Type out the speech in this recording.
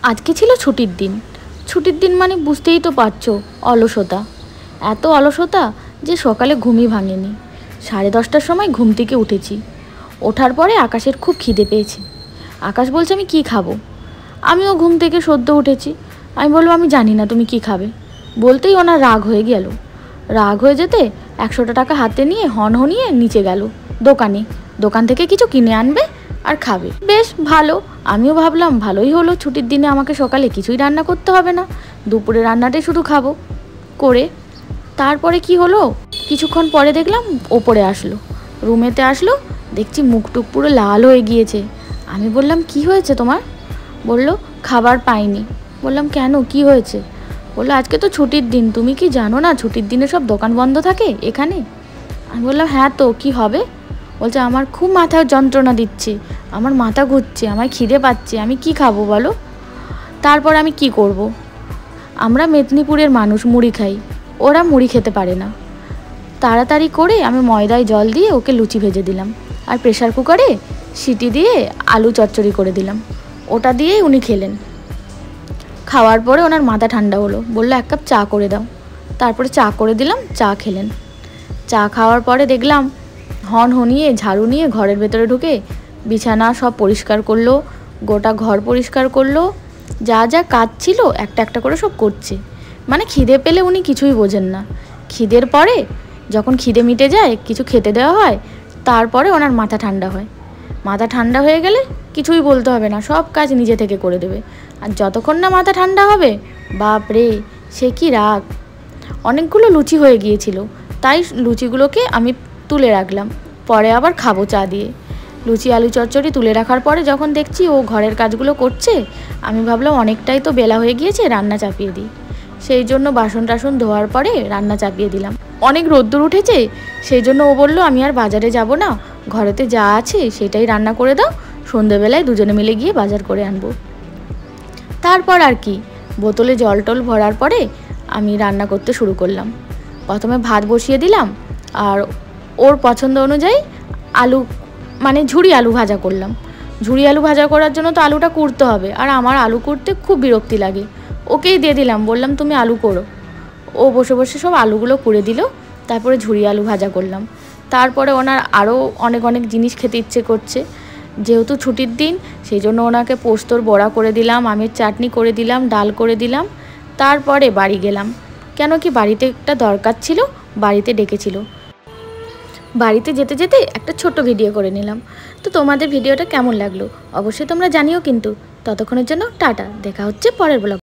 আজকে ছিল ছুটির দিন। ছুটির দিন মানে বুঝতেই তো পারছো, অলসতা। এত অলসতা যে সকালে ঘুমই ভাঙেনি। 10:30টার সময় ঘুম থেকে উঠেছি। ওঠার পরে আকাশের খুব খিদে পেয়েছে। আকাশ বলছে আমি কি খাবো। আমিও ঘুম থেকে সদ্য উঠেছি। আমি বললাম আমি জানি না তুমি কি খাবে। বলতেই ওনার রাগ হয়ে গেল। রাগ হয়ে যেতে 100টা টাকা হাতে নিয়ে হনহনিয়ে নিচে গেল দোকান থেকে কিছু কিনে আনবে আর খাবে। বেশ ভালো, আমিও ভাবলাম ভালোই হলো, ছুটির দিনে আমাকে সকালে কিছুই রান্না করতে হবে না, দুপুরে রান্নাটাই শুধু খাবো করে। তারপরে কি হলো, কিছুক্ষণ পরে দেখলাম ওপরে আসলো, রুমেতে আসলো, দেখছি মুখ টুক পুরো লাল হয়ে গিয়েছে। আমি বললাম কি হয়েছে তোমার? বললো খাবার পাইনি। বললাম কেন, কি হয়েছে? বললো আজকে তো ছুটির দিন, তুমি কি জানো না ছুটির দিনে সব দোকান বন্ধ থাকে এখানে? আমি বললাম হ্যাঁ তো কি হবে? বলছে আমার খুব মাথার যন্ত্রণা দিচ্ছে, আমার মাথা ঘুরছে, আমার খিদে পাচ্ছে, আমি কি খাবো বলো? তারপর আমি কি করব? আমরা মেদিনীপুরের মানুষ, মুড়ি খাই, ওরা মুড়ি খেতে পারে না। তাড়াতাড়ি করে আমি ময়দায় জল দিয়ে ওকে লুচি ভেজে দিলাম, আর প্রেশার কুকারে সিটি দিয়ে আলু চচ্চড়ি করে দিলাম। ওটা দিয়েই উনি খেলেন। খাওয়ার পরে ওনার মাথা ঠান্ডা হলো, বললো 1 কাপ চা করে দাও। তারপরে চা করে দিলাম, চা খেলেন। চা খাওয়ার পরে দেখলাম হনহনিয়ে ঝাড়ু নিয়ে ঘরের ভেতরে ঢুকে বিছানা সব পরিষ্কার করলো, গোটা ঘর পরিষ্কার করলো, যা যা কাজ ছিল একটা একটা করে সব করছে। মানে খিদে পেলে উনি কিছুই বোঝেন না। খিদের পরে যখন খিদে মিটে যায়, কিছু খেতে দেওয়া হয়, তারপরে ওনার মাথা ঠান্ডা হয়। মাথা ঠান্ডা হয়ে গেলে কিছুই বলতে হবে না, সব কাজ নিজে থেকে করে দেবে। আর যতক্ষণ না মাথা ঠান্ডা হবে, বাপ রে সে কি রাগ। অনেকগুলো লুচি হয়ে গিয়েছিল, তাই লুচিগুলোকে আমি তুলে রাখলাম, পরে আবার খাবো চা দিয়ে। লুচি আলু চচ্চড়ি তুলে রাখার পরে যখন দেখছি ও ঘরের কাজগুলো করছে, আমি ভাবলাম অনেকটাই তো বেলা হয়ে গিয়েছে, রান্না চাপিয়ে দিই। সেই জন্য বাসন টাসন ধোয়ার পরে রান্না চাপিয়ে দিলাম। অনেক রোদ্দুর উঠেছে, সেই জন্য ও বললো আমি আর বাজারে যাব না, ঘরেতে যা আছে সেটাই রান্না করে দাও, সন্ধেবেলায় দুজনে মিলে গিয়ে বাজার করে আনবো। তারপর আর কি, বোতলে জল টল ভরার পরে আমি রান্না করতে শুরু করলাম। প্রথমে ভাত বসিয়ে দিলাম, আর ওর পছন্দ অনুযায়ী আলু মানে ঝুরি আলু ভাজা করলাম। ঝুরি আলু ভাজা করার জন্য তো আলুটা কুড়তে হবে, আর আমার আলু কুড়তে খুব বিরক্তি লাগে। ওকেই দিয়ে দিলাম, বললাম তুমি আলু করো। ও বসে বসে সব আলুগুলো কুড়ে দিল। তারপরে ঝুরি আলু ভাজা করলাম। তারপরে ওনার আরও অনেক অনেক জিনিস খেতে ইচ্ছে করছে, যেহেতু ছুটির দিন, সেই জন্য ওনাকে পোস্তর বড়া করে দিলাম, আমের চাটনি করে দিলাম, ডাল করে দিলাম। তারপরে বাড়ি গেলাম, কেন কি বাড়িতে একটা দরকার ছিল, বাড়িতে ডেকেছিল। বাড়িতে যেতে যেতে একটা ছোট্ট ভিডিও করে নিলাম। তো তোমাদের ভিডিওটা কেমন লাগলো অবশ্যই তোমরা জানিও কিন্তু। ততক্ষণের জন্য টাটা, দেখা হচ্ছে পরের ব্লগ।